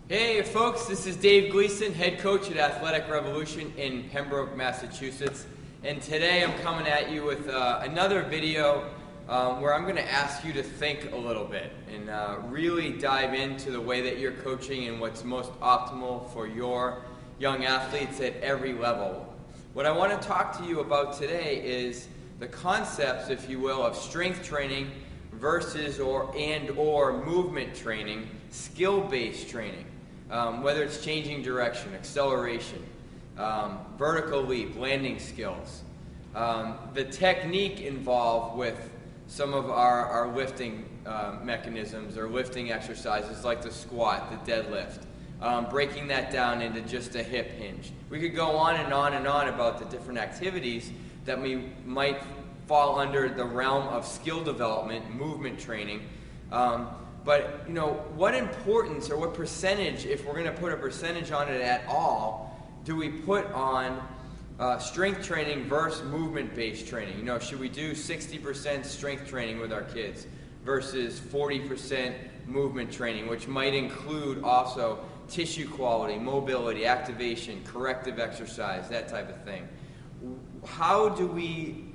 Hey folks, this is Dave Gleason, head coach at Athletic Revolution in Pembroke, Massachusetts. And today I'm coming at you with another video where I'm going to ask you to think a little bit and really dive into the way that you're coaching and what's most optimal for your young athletes at every level. What I want to talk to you about today is the concepts, if you will, of strength training versus or movement training, skill-based training. Whether it's changing direction, acceleration, vertical leap, landing skills. The technique involved with some of our lifting mechanisms or lifting exercises like the squat, the deadlift, breaking that down into just a hip hinge. We could go on and on and on about the different activities that we might fall under the realm of skill development, movement training. But, what importance or what percentage, if we're going to put a percentage on it at all, do we put on strength training versus movement-based training? Should we do 60% strength training with our kids versus 40% movement training, which might include also tissue quality, mobility, activation, corrective exercise, that type of thing? How do we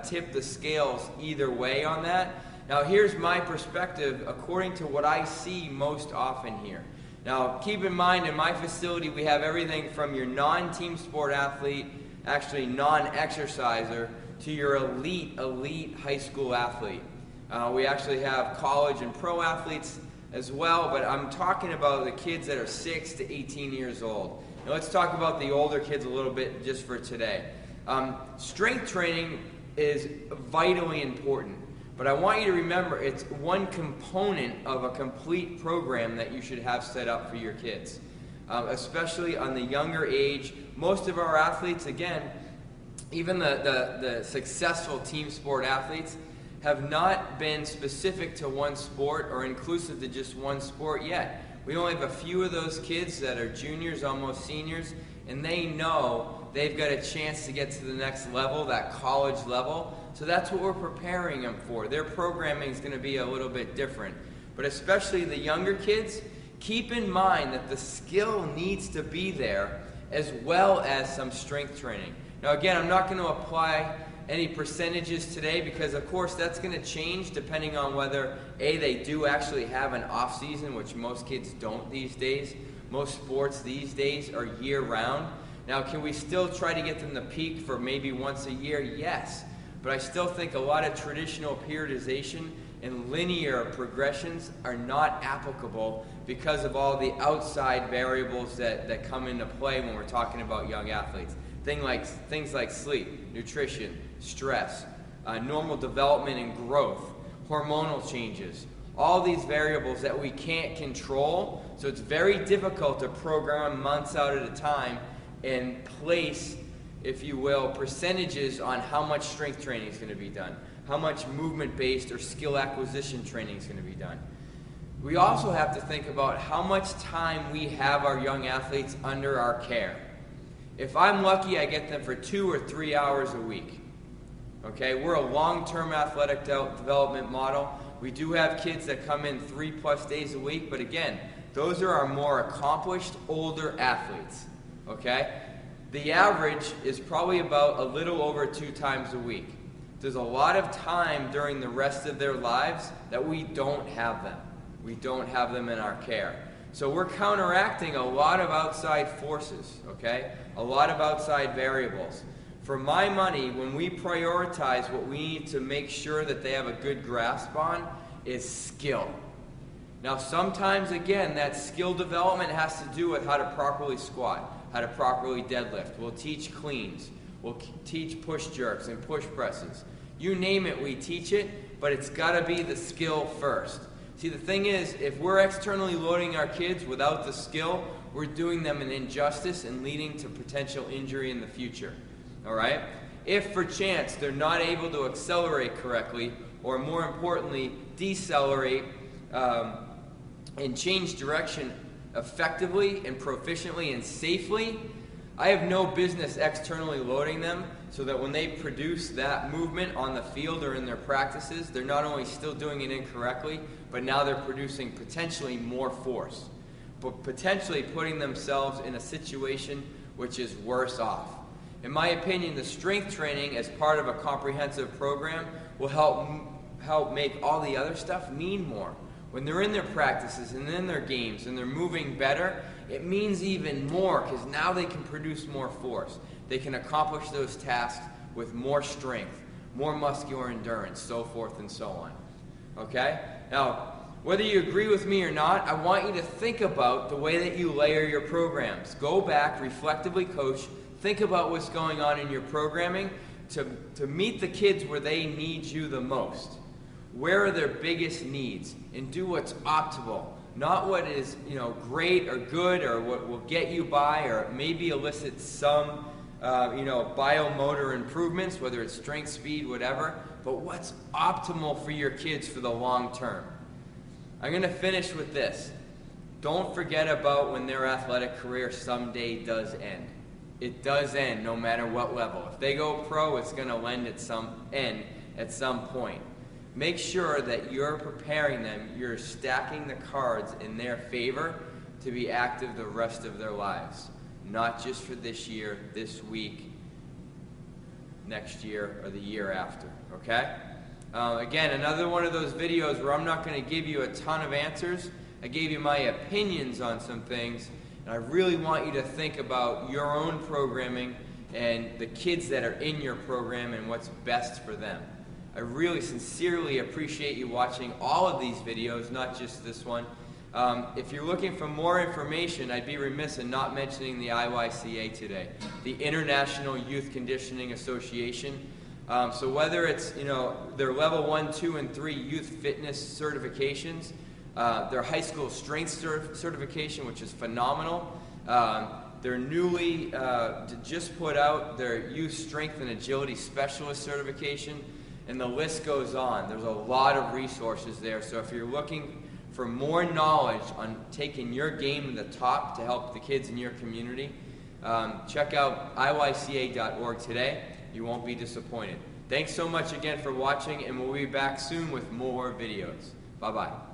tip the scales either way on that? Now, here's my perspective according to what I see most often here. Now, keep in mind, in my facility, we have everything from your non-team sport athlete, actually non-exerciser, to your elite high school athlete. We actually have college and pro athletes as well, but I'm talking about the kids that are 6 to 18 years old. Now, let's talk about the older kids a little bit just for today. Strength training is vitally important. But I want you to remember it's one component of a complete program that you should have set up for your kids. Especially on the younger age. Most of our athletes, again, even the successful team sport athletes, have not been specific to one sport or inclusive to just one sport yet. We only have a few of those kids that are juniors, almost seniors, and they know they've got a chance to get to the next level, that college level. So that's what we're preparing them for. Their programming is going to be a little bit different. But especially the younger kids, keep in mind that the skill needs to be there as well as some strength training. Now again, I'm not going to apply any percentages today because of course that's going to change depending on whether they do actually have an off season, which most kids don't these days. Most sports these days are year round. Now, can we still try to get them to peak for maybe once a year? Yes. But I still think a lot of traditional periodization and linear progressions are not applicable because of all the outside variables that come into play when we're talking about young athletes. Things like sleep, nutrition, stress, normal development and growth, hormonal changes, all these variables that we can't control. So it's very difficult to program months out at a time and place, if you will, percentages on how much strength training is going to be done, how much movement-based or skill acquisition training is going to be done. We also have to think about how much time we have our young athletes under our care. If I'm lucky, I get them for 2 or 3 hours a week. Okay, we're a long-term athletic development model. We do have kids that come in 3+ days a week, but again, those are our more accomplished, older athletes. Okay? The average is probably about a little over 2 times a week. There's a lot of time during the rest of their lives that we don't have them. We don't have them in our care. So we're counteracting a lot of outside forces, okay? A lot of outside variables. For my money, when we prioritize what we need to make sure that they have a good grasp on is skill. Now sometimes, again, that skill development has to do with how to properly squat, how to properly deadlift. We'll teach cleans. We'll teach push jerks and push presses. You name it, we teach it, but it's got to be the skill first. See, the thing is, if we're externally loading our kids without the skill, we're doing them an injustice and leading to potential injury in the future. All right? If, for chance, they're not able to accelerate correctly, or more importantly, decelerate and change direction effectively and proficiently and safely, I have no business externally loading them so that when they produce that movement on the field or in their practices, they're not only still doing it incorrectly, but now they're producing potentially more force. potentially putting themselves in a situation which is worse off. In my opinion, the strength training as part of a comprehensive program will help make all the other stuff mean more. When they're in their practices and in their games and they're moving better, it means even more because now they can produce more force. They can accomplish those tasks with more strength, more muscular endurance, so forth and so on. Okay? Now, whether you agree with me or not, I want you to think about the way that you layer your programs. Go back, reflectively coach, think about what's going on in your programming to meet the kids where they need you the most. Where are their biggest needs? And do what's optimal. Not what is, great or good or what will get you by or maybe elicit some, biomotor improvements, whether it's strength, speed, whatever, but what's optimal for your kids for the long term. I'm going to finish with this. Don't forget about when their athletic career someday does end. It does end no matter what level. If they go pro, it's going to end at some point. Make sure that you're preparing them, you're stacking the cards in their favor to be active the rest of their lives. Not just for this year, this week, next year, or the year after, okay? Again, another one of those videos where I'm not going to give you a ton of answers. I gave you my opinions on some things, and I really want you to think about your own programming and the kids that are in your program and what's best for them. I really sincerely appreciate you watching all of these videos, not just this one. If you're looking for more information, I'd be remiss in not mentioning the IYCA today, the International Youth Conditioning Association. So whether it's their level 1, 2, and 3 youth fitness certifications, their high school strength certification, which is phenomenal, they're newly just put out their youth strength and agility specialist certification, and the list goes on. There's a lot of resources there, so if you're looking for more knowledge on taking your game to the top to help the kids in your community, check out iyca.org today. You won't be disappointed. Thanks so much again for watching, and we'll be back soon with more videos. Bye-bye.